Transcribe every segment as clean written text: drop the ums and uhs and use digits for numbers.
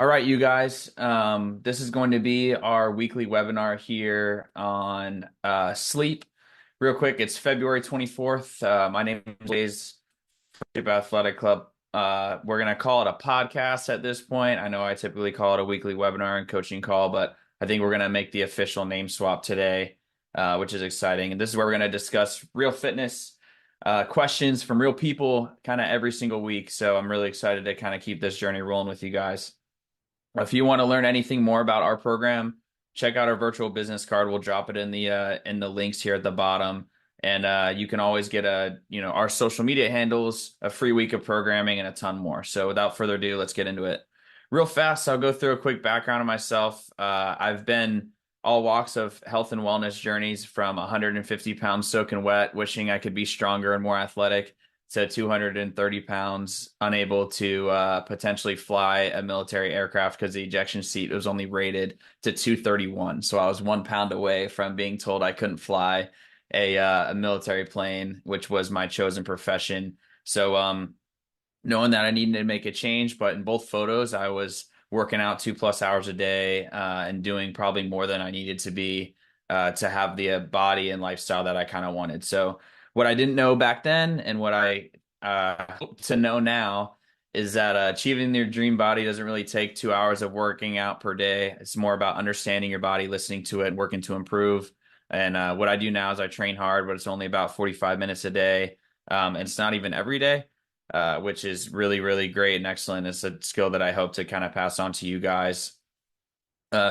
All right, you guys. This is going to be our weekly webinar here on sleep. Real quick, it's February 24th. My name is Blaze, Friendship Athletic Club. We're going to call it a podcast at this point. I know I typically call it a weekly webinar and coaching call, but I think we're going to make the official name swap today, which is exciting. And this is where we're going to discuss real fitness questions from real people kind of every single week. So I'm really excited to kind of keep this journey rolling with you guys. If you want to learn anything more about our program, check out our virtual business card. We'll drop it in the links here at the bottom. And you can always get our social media handles, a free week of programming, and a ton more. So without further ado, let's get into it. Real fast, I'll go through a quick background of myself. I've been all walks of health and wellness journeys, from 150 pounds soaking wet, wishing I could be stronger and more athletic, to 230 pounds, unable to potentially fly a military aircraft because the ejection seat was only rated to 231. So I was 1 pound away from being told I couldn't fly a military plane, which was my chosen profession. So knowing that I needed to make a change, but in both photos, I was working out 2+ hours a day and doing probably more than I needed to be to have the body and lifestyle that I kind of wanted. So what I didn't know back then and what I hope to know now is that achieving your dream body doesn't really take 2 hours of working out per day. It's more about understanding your body, listening to it, and working to improve. And what I do now is I train hard, but it's only about 45 minutes a day. And it's not even every day, which is really, really great and excellent. It's a skill that I hope to kind of pass on to you guys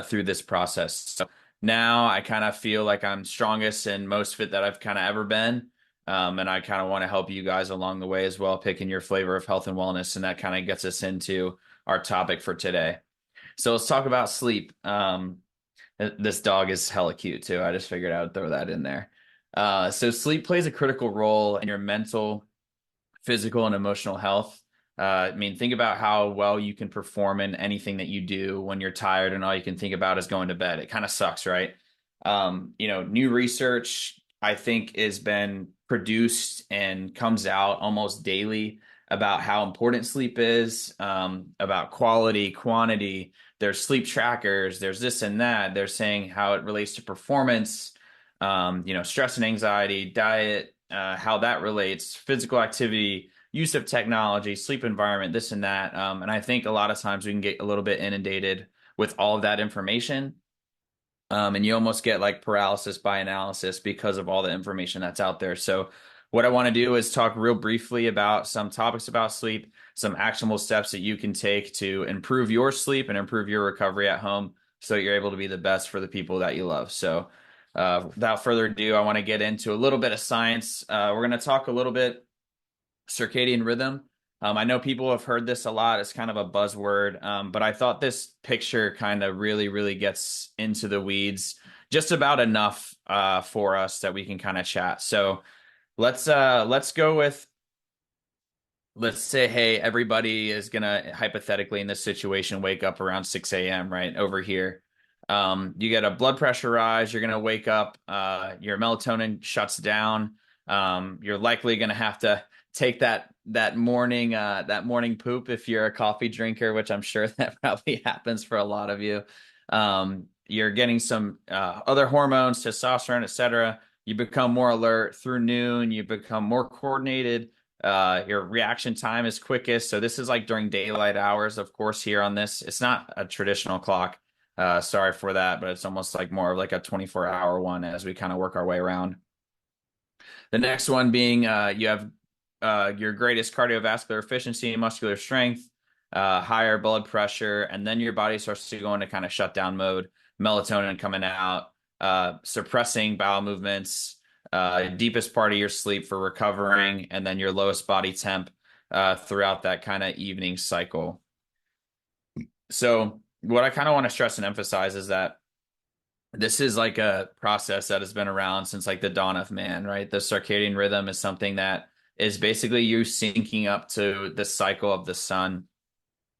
through this process. So now I kind of feel like I'm strongest and most fit that I've kind of ever been. And I kind of want to help you guys along the way as well, picking your flavor of health and wellness. And that kind of gets us into our topic for today. So let's talk about sleep. This dog is hella cute too. I just figured I would throw that in there. So sleep plays a critical role in your mental, physical, and emotional health. I mean, think about how well you can perform in anything that you do when you're tired and all you can think about is going to bed. It kind of sucks, right? New research, I think, has been produced and comes out almost daily about how important sleep is, about quality, quantity. There's sleep trackers, there's this and that. They're saying how it relates to performance, stress and anxiety, diet, how that relates, physical activity, use of technology, sleep environment, this and that. And I think a lot of times we can get a little bit inundated with all of that information. And you almost get like paralysis by analysis because of all the information that's out there. So what I want to do is talk real briefly about some topics about sleep, some actionable steps that you can take to improve your sleep and improve your recovery at home so that you're able to be the best for the people that you love. So without further ado, I want to get into a little bit of science. We're going to talk a little bit circadian rhythm. I know people have heard this a lot. It's kind of a buzzword, but I thought this picture kind of really, really gets into the weeds just about enough for us that we can kind of chat. So let's go with, let's say, hey, everybody is gonna hypothetically in this situation wake up around 6 a.m. right over here. You get a blood pressure rise. You're gonna wake up. Your melatonin shuts down. You're likely gonna have to take that morning poop if you're a coffee drinker, which I'm sure that probably happens for a lot of you. You're getting some other hormones, testosterone, etc. You become more alert through noon. You become more coordinated. Your reaction time is quickest. So this is like during daylight hours, of course, here on this. It's not a traditional clock. Sorry for that, but it's almost like more of like a 24-hour one as we kind of work our way around. The next one being you have your greatest cardiovascular efficiency and muscular strength, higher blood pressure, and then your body starts to go into kind of shutdown mode, melatonin coming out, suppressing bowel movements, deepest part of your sleep for recovering, and then your lowest body temp throughout that kind of evening cycle. So what I kind of want to stress and emphasize is that this is like a process that has been around since like the dawn of man, right? The circadian rhythm is something that is basically you syncing up to the cycle of the sun.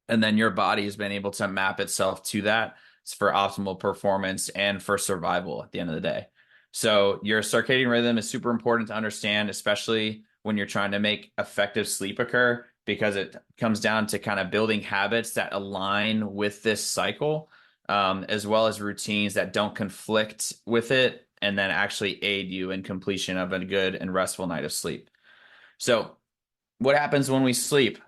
And then your body has been able to map itself to that for optimal performance and for survival at the end of the day. So your circadian rhythm is super important to understand, especially when you're trying to make effective sleep occur. because it comes down to kind of building habits that align with this cycle, as well as routines that don't conflict with it and then actually aid you in completion of a good and restful night of sleep. So, what happens when we sleep?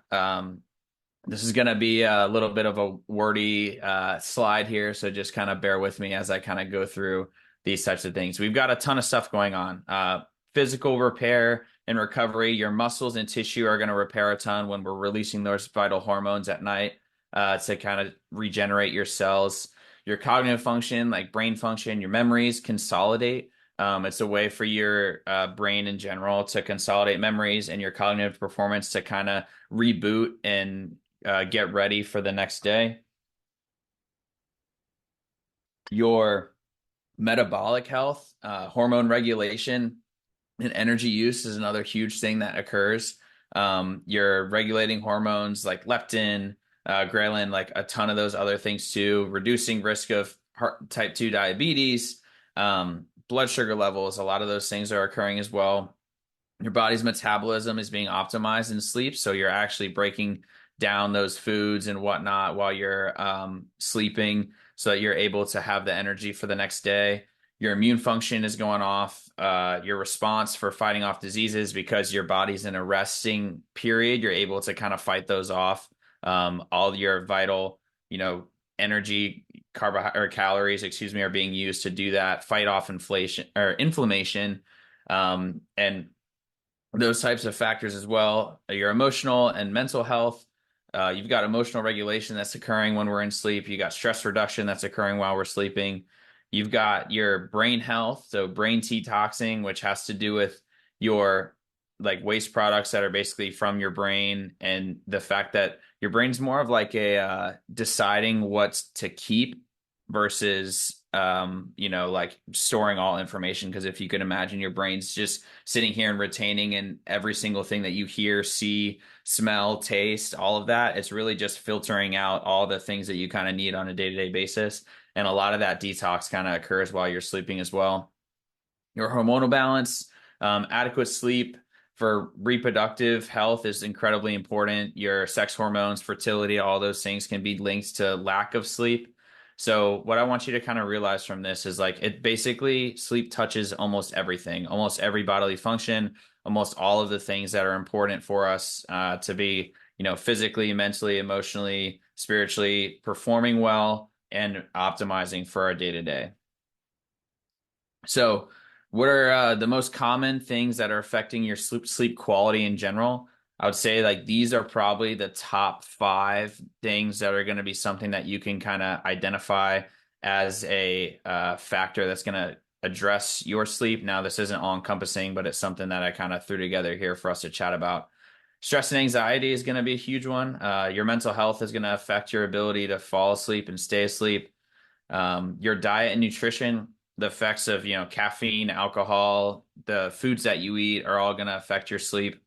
This is going to be a little bit of a wordy slide here, so just kind of bear with me as I kind of go through these types of things. We've got a ton of stuff going on. Physical repair and recovery. Your muscles and tissue are going to repair a ton when we're releasing those vital hormones at night to kind of regenerate your cells. Your cognitive function, like brain function, your memories consolidate. It's a way for your brain in general to consolidate memories and your cognitive performance to kind of reboot and get ready for the next day. Your metabolic health, hormone regulation, and energy use is another huge thing that occurs. You're regulating hormones like leptin, ghrelin, like a ton of those other things too, reducing risk of type 2 diabetes, blood sugar levels, a lot of those things are occurring as well. Your body's metabolism is being optimized in sleep, so you're actually breaking down those foods and whatnot while you're sleeping so that you're able to have the energy for the next day. Your immune function is going off, your response for fighting off diseases, because your body's in a resting period, you're able to kind of fight those off. All your vital, energy, or calories, excuse me, are being used to do that, fight off inflation or inflammation, and those types of factors as well. Your emotional and mental health. You've got emotional regulation that's occurring when we're in sleep. You got stress reduction that's occurring while we're sleeping. You've got your brain health, so brain detoxing, which has to do with your like waste products that are basically from your brain, and the fact that your brain's more of like a deciding what to keep versus like storing all information. Because if you could imagine, your brain's just sitting here and retaining and every single thing that you hear, see, smell, taste, all of that. It's really just filtering out all the things that you kind of need on a day-to-day basis. And a lot of that detox kind of occurs while you're sleeping as well. Your hormonal balance, adequate sleep for reproductive health is incredibly important. Your sex hormones, fertility, all those things can be linked to lack of sleep. So what I want you to kind of realize from this is like it basically sleep touches almost everything, almost every bodily function, almost all of the things that are important for us to be, physically, mentally, emotionally, spiritually performing well and optimizing for our day to day. So, what are the most common things that are affecting your sleep quality in general? I would say like these are probably the top 5 things that are going to be something that you can kind of identify as a factor that's going to address your sleep. Now, this isn't all encompassing, but it's something that I kind of threw together here for us to chat about. Stress and anxiety is going to be a huge one. Your mental health is going to affect your ability to fall asleep and stay asleep. Your diet and nutrition, the effects of, caffeine, alcohol, the foods that you eat are all going to affect your sleep.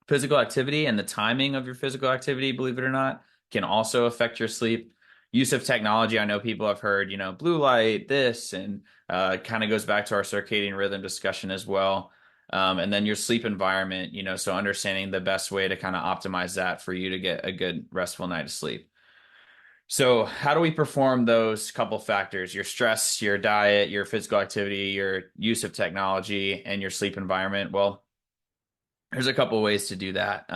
Physical activity and the timing of your physical activity, believe it or not, can also affect your sleep. Use of technology. I know people have heard, blue light, this, and kind of goes back to our circadian rhythm discussion as well. And then your sleep environment, so understanding the best way to kind of optimize that for you to get a good restful night of sleep. So, how do we perform those couple factors? Your stress, your diet, your physical activity, your use of technology, and your sleep environment. Well, there's a couple ways to do that.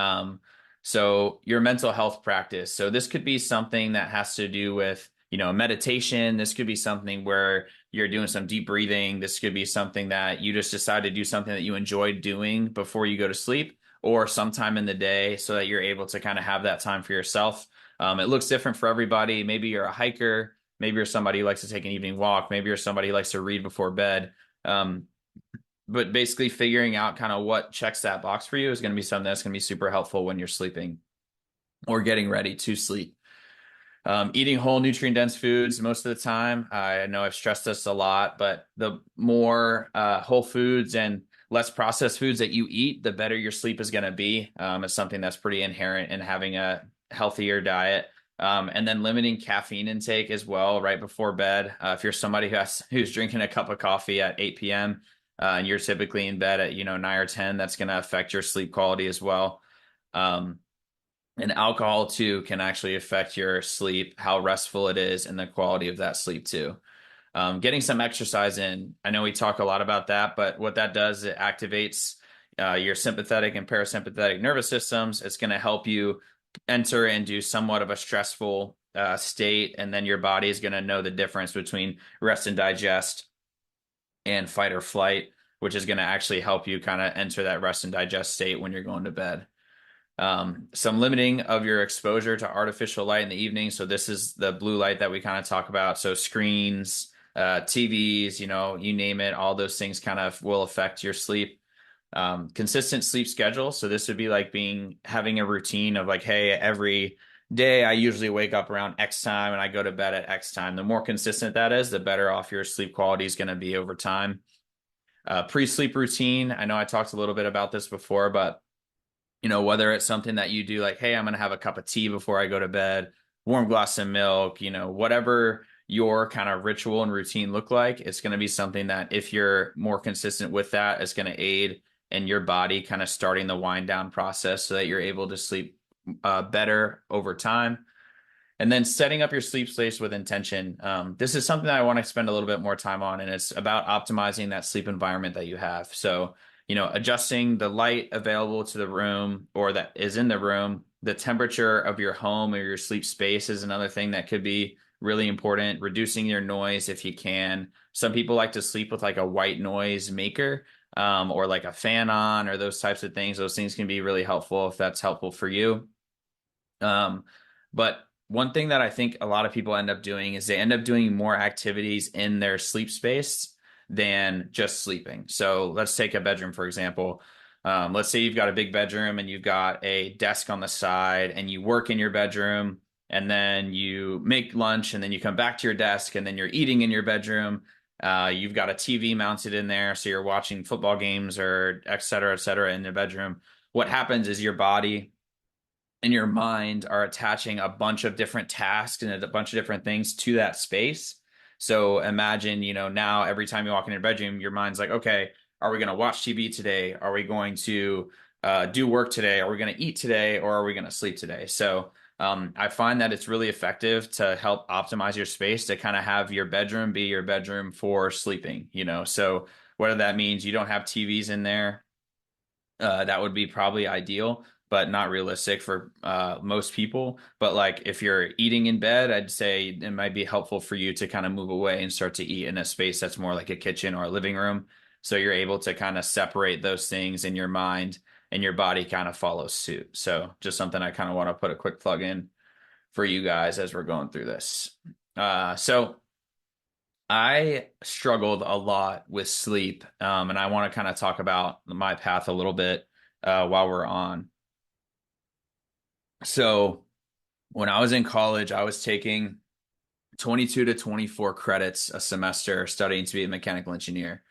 So, your mental health practice. So, this could be something that has to do with, meditation. This could be something where you're doing some deep breathing. This could be something that you just decide to do something that you enjoy doing before you go to sleep or sometime in the day so that you're able to kind of have that time for yourself. It looks different for everybody. Maybe you're a hiker. Maybe you're somebody who likes to take an evening walk. Maybe you're somebody who likes to read before bed. But basically figuring out kind of what checks that box for you is going to be something that's going to be super helpful when you're sleeping or getting ready to sleep. Eating whole nutrient dense foods most of the time. I know I've stressed this a lot, but the more whole foods and less processed foods that you eat, the better your sleep is going to be. It's something that's pretty inherent in having a healthier diet. And then limiting caffeine intake as well right before bed. If you're somebody who's drinking a cup of coffee at 8 p.m. And you're typically in bed at 9 or 10, that's going to affect your sleep quality as well. And alcohol too can actually affect your sleep, how restful it is, and the quality of that sleep too. Getting some exercise in. I know we talk a lot about that, but what that does, it activates your sympathetic and parasympathetic nervous systems. It's going to help you enter into somewhat of a stressful state, and then your body is going to know the difference between rest and digest and fight or flight, which is going to actually help you kind of enter that rest and digest state when you're going to bed. Some limiting of your exposure to artificial light in the evening. So this is the blue light that we kind of talk about. So screens, TVs, you name it, all those things kind of will affect your sleep. Consistent sleep schedule. So this would be like having a routine of like, hey, every day I usually wake up around X time and I go to bed at X time. The more consistent that is, the better off your sleep quality is going to be over time. Pre-sleep routine. I know I talked a little bit about this before, but whether it's something that you do like, hey, I'm going to have a cup of tea before I go to bed, warm glass of milk, whatever your kind of ritual and routine look like, it's going to be something that if you're more consistent with that, it's going to aid in your body kind of starting the wind down process so that you're able to sleep better over time. And then setting up your sleep space with intention. This is something that I want to spend a little bit more time on, and it's about optimizing that sleep environment that you have. So, adjusting the light available to the room or that is in the room, the temperature of your home or your sleep space is another thing that could be really important. Reducing your noise if you can. Some people like to sleep with like a white noise maker, or like a fan on or those types of things. Those things can be really helpful if that's helpful for you. But one thing that I think a lot of people end up doing is they end up doing more activities in their sleep space than just sleeping. So let's take a bedroom, for example. Let's say you've got a big bedroom and you've got a desk on the side and you work in your bedroom and then you make lunch and then you come back to your desk and then you're eating in your bedroom. You've got a TV mounted in there, so you're watching football games or et cetera, in the bedroom. What happens is your body and your mind are attaching a bunch of different tasks and a bunch of different things to that space. So imagine, now every time you walk in your bedroom, your mind's like, okay, are we going to watch TV today? Are we going to do work today? Are we going to eat today? Or are we going to sleep today? So I find that it's really effective to help optimize your space to kind of have your bedroom be your bedroom for sleeping, So whether that means you don't have TVs in there, that would be probably ideal, but not realistic for most people. But like if you're eating in bed, I'd say it might be helpful for you to kind of move away and start to eat in a space that's more like a kitchen or a living room. So you're able to kind of separate those things in your mind and your body kind of follows suit. So just something I kind of want to put a quick plug in for you guys as we're going through this. So I struggled a lot with sleep, and I want to kind of talk about my path a little bit while we're on. So, when I was in college, I was taking 22 to 24 credits a semester studying to be a mechanical engineer.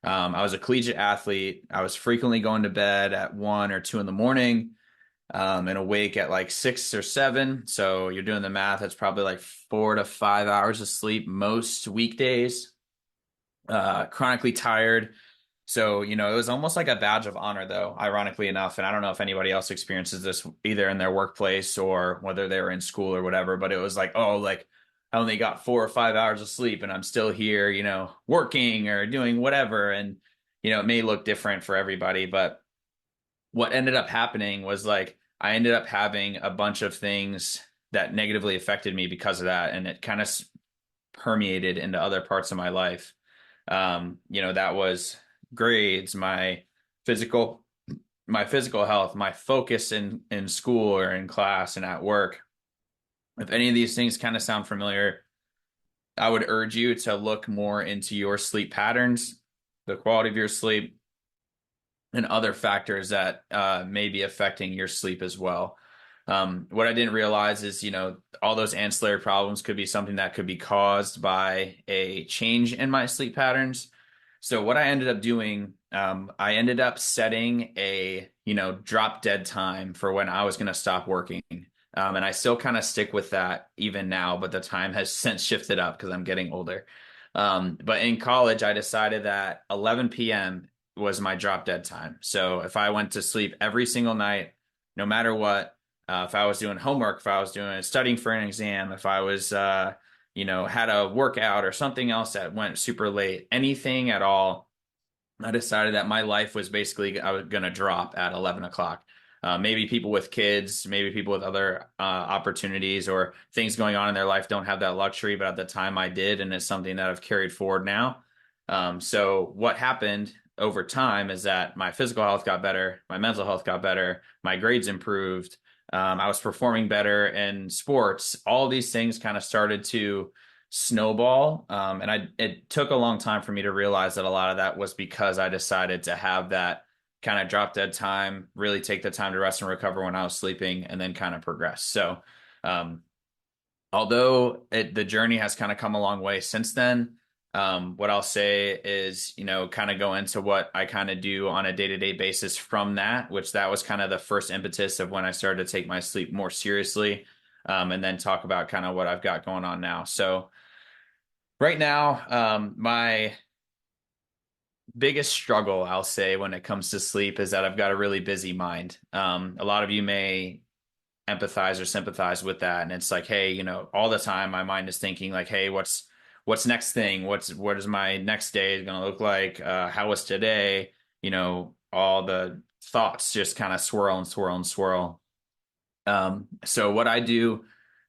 I was a collegiate athlete. I was frequently going to bed at 1 or 2 in the morning, and awake at like 6 or 7. So, you're doing the math, it's probably like 4 to 5 hours of sleep most weekdays. Chronically tired. So, it was almost like a badge of honor, though, ironically enough. And I don't know if anybody else experiences this either in their workplace or whether they were in school or whatever, but it was like, oh, like I only got 4 or 5 hours of sleep and I'm still here, working or doing whatever. And, it may look different for everybody, but what ended up happening was like I ended up having a bunch of things that negatively affected me because of that. And it kind of permeated into other parts of my life. That was grades, physical, my physical health, my focus in school or in class and at work. If any of these things kind of sound familiar, I would urge you to look more into your sleep patterns, the quality of your sleep, and other factors that may be affecting your sleep as well. What I didn't realize is, all those ancillary problems could be something that could be caused by a change in my sleep patterns. So what I ended up doing, I ended up setting a, drop dead time for when I was going to stop working. And I still kind of stick with that even now, but the time has since shifted up because I'm getting older. But in college, I decided that 11 p.m. was my drop dead time. So if I went to sleep every single night, no matter what, if I was doing homework, if I was doing studying for an exam, if I was, had a workout or something else that went super late, anything at all, I decided that my life was basically I was going to drop at 11 o'clock. Maybe people with kids, maybe people with other opportunities or things going on in their life don't have that luxury, but at the time I did, and it's something that I've carried forward now. So what happened over time is that my physical health got better, my mental health got better, my grades improved. I was performing better in sports. All these things kind of started to snowball. And it took a long time for me to realize that a lot of that was because I decided to have that kind of drop dead time, really take the time to rest and recover when I was sleeping, and then kind of progress. So, um, although the journey has kind of come a long way since then, what I'll say is, kind of go into what I kind of do on a day-to-day basis from that, which that was kind of the first impetus of when I started to take my sleep more seriously, and then talk about kind of what I've got going on now. So, right now, my biggest struggle, I'll say, when it comes to sleep is that I've got a really busy mind. A lot of you may empathize or sympathize with that, and it's like, hey, all the time my mind is thinking like, hey, what's next thing? What is my next day going to look like? How was today? All the thoughts just kind of swirl and swirl and swirl. So what I do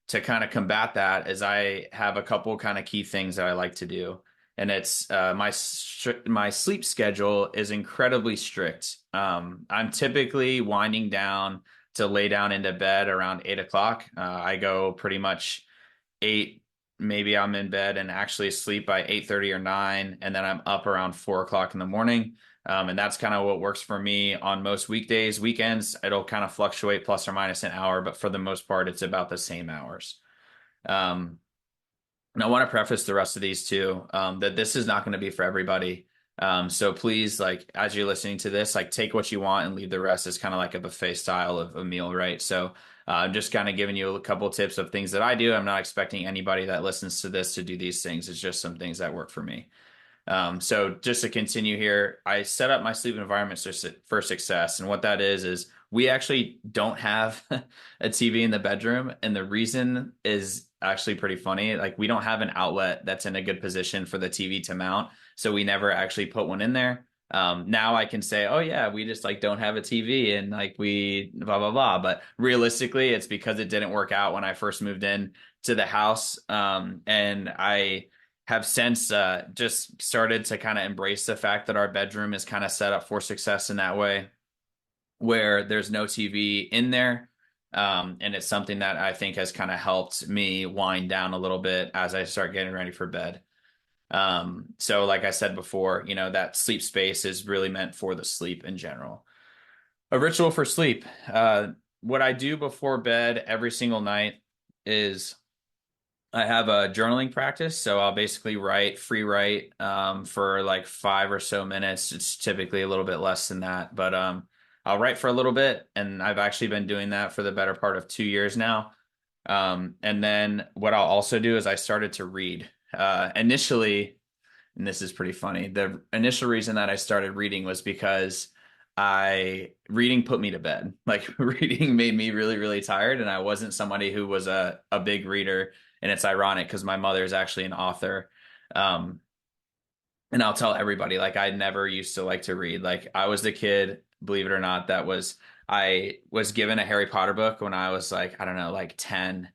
to kind of combat that is I have a couple kind of key things that I like to do. And it's my sleep schedule is incredibly strict. I'm typically winding down to lay down into bed around 8 o'clock. I go pretty much eight, maybe I'm in bed and actually sleep by 8:30 or 9, and then I'm up around 4 o'clock in the morning. And that's kind of what works for me on most weekdays. Weekends, it'll kind of fluctuate plus or minus an hour, but for the most part, it's about the same hours. Um, and I want to preface the rest of these too, that this is not going to be for everybody. So please, like, as you're listening to this, like, take what you want and leave the rest as kind of like a buffet style of a meal, right? So I'm just kind of giving you a couple tips of things that I do. I'm not expecting anybody that listens to this to do these things. It's just some things that work for me. So just to continue here, I set up my sleep environment for success. And what that is we actually don't have a TV in the bedroom. And the reason is actually pretty funny. Like, we don't have an outlet that's in a good position for the TV to mount. So we never actually put one in there. Now I can say, oh yeah, we just like don't have a TV and like we blah, blah, blah. But realistically, it's because it didn't work out when I first moved in to the house. And I have since just started to kind of embrace the fact that our bedroom is kind of set up for success in that way, where there's no TV in there. And it's something that I think has kind of helped me wind down a little bit as I start getting ready for bed. So like I said before, that sleep space is really meant for the sleep in general. A ritual for sleep. What I do before bed every single night is I have a journaling practice, so I'll basically free write, for like 5 or so minutes. It's typically a little bit less than that, but I'll write for a little bit, and I've actually been doing that for the better part of 2 years now. And then what I'll also do is I started to read. Initially, and this is pretty funny. The initial reason that I started reading was because I reading put me to bed. Like, reading made me really, really tired, and I wasn't somebody who was a big reader. And it's ironic because my mother is actually an author. Um, and I'll tell everybody, like, I never used to like to read. Like, I was the kid, believe it or not, I was given a Harry Potter book when I was like, I don't know, like 10.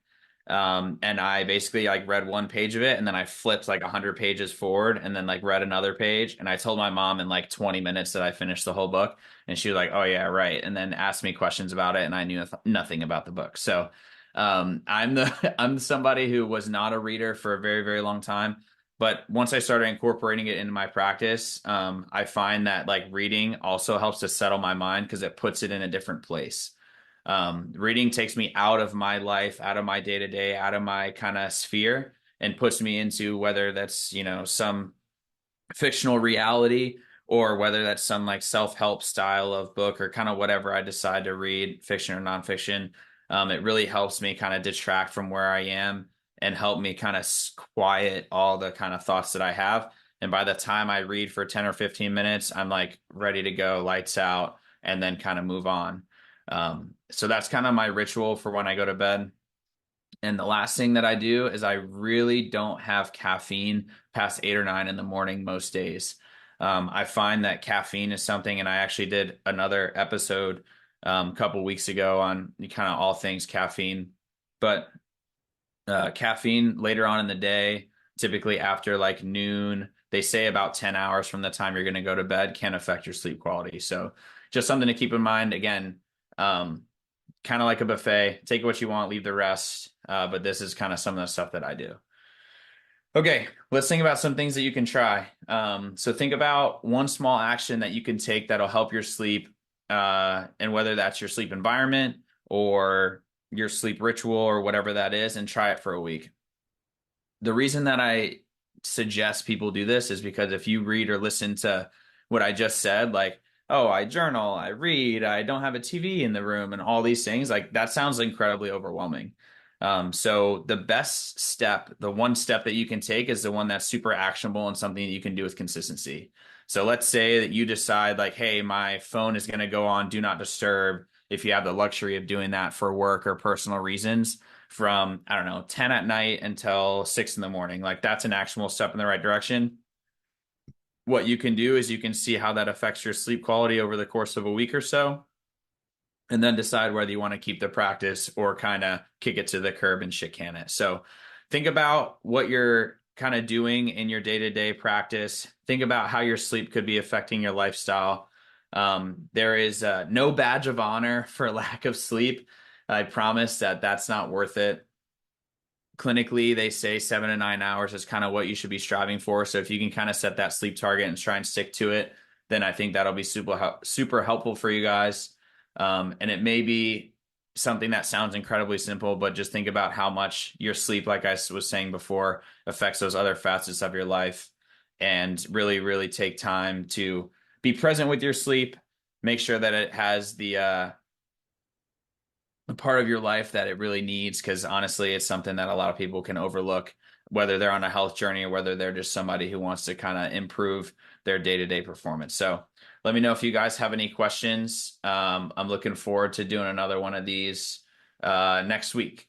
And I basically like read one page of it, and then I flipped like 100 pages forward and then like read another page. And I told my mom in like 20 minutes that I finished the whole book. And she was like, oh yeah, right. And then asked me questions about it, and I knew nothing about the book. So I'm somebody who was not a reader for a very, very long time. But once I started incorporating it into my practice, I find that like reading also helps to settle my mind because it puts it in a different place. Reading takes me out of my life, out of my day to day, out of my kind of sphere, and puts me into whether that's, some fictional reality or whether that's some like self-help style of book or kind of whatever I decide to read, fiction or nonfiction. It really helps me kind of detract from where I am and help me kind of quiet all the kind of thoughts that I have. And by the time I read for 10 or 15 minutes, I'm like ready to go, lights out, and then kind of move on. So that's kind of my ritual for when I go to bed. And the last thing that I do is I really don't have caffeine past 8 or 9 in the morning most days. I find that caffeine is something, and I actually did another episode a couple weeks ago on kind of all things caffeine. But caffeine later on in the day, typically after like noon, they say about 10 hours from the time you're going to go to bed can affect your sleep quality. So just something to keep in mind. Again, um, kind of like a buffet. Take what you want, leave the rest. But this is kind of some of the stuff that I do. Okay, let's think about some things that you can try. So think about one small action that you can take that'll help your sleep, and whether that's your sleep environment or your sleep ritual or whatever that is, and try it for a week. The reason that I suggest people do this is because if you read or listen to what I just said, like, oh, I journal, I read, I don't have a TV in the room, and all these things, like that sounds incredibly overwhelming. So the best step, the one step that you can take is the one that's super actionable and something that you can do with consistency. So let's say that you decide, like, hey, my phone is going to go on do not disturb if you have the luxury of doing that for work or personal reasons from, I don't know, 10 at night until 6 in the morning. Like that's an actionable step in the right direction. What you can do is you can see how that affects your sleep quality over the course of a week or so, and then decide whether you want to keep the practice or kind of kick it to the curb and shit can it. So think about what you're kind of doing in your day-to-day practice. Think about how your sleep could be affecting your lifestyle. There is no badge of honor for lack of sleep. I promise that that's not worth it. Clinically, they say 7 to 9 hours is kind of what you should be striving for. So if you can kind of set that sleep target and try and stick to it, then I think that'll be super helpful for you guys. And it may be something that sounds incredibly simple, but just think about how much your sleep, like I was saying before, affects those other facets of your life, and really, really take time to be present with your sleep. Make sure that it has the part of your life that it really needs, because honestly, it's something that a lot of people can overlook, whether they're on a health journey or whether they're just somebody who wants to kind of improve their day-to-day performance. So let me know if you guys have any questions. I'm looking forward to doing another one of these next week.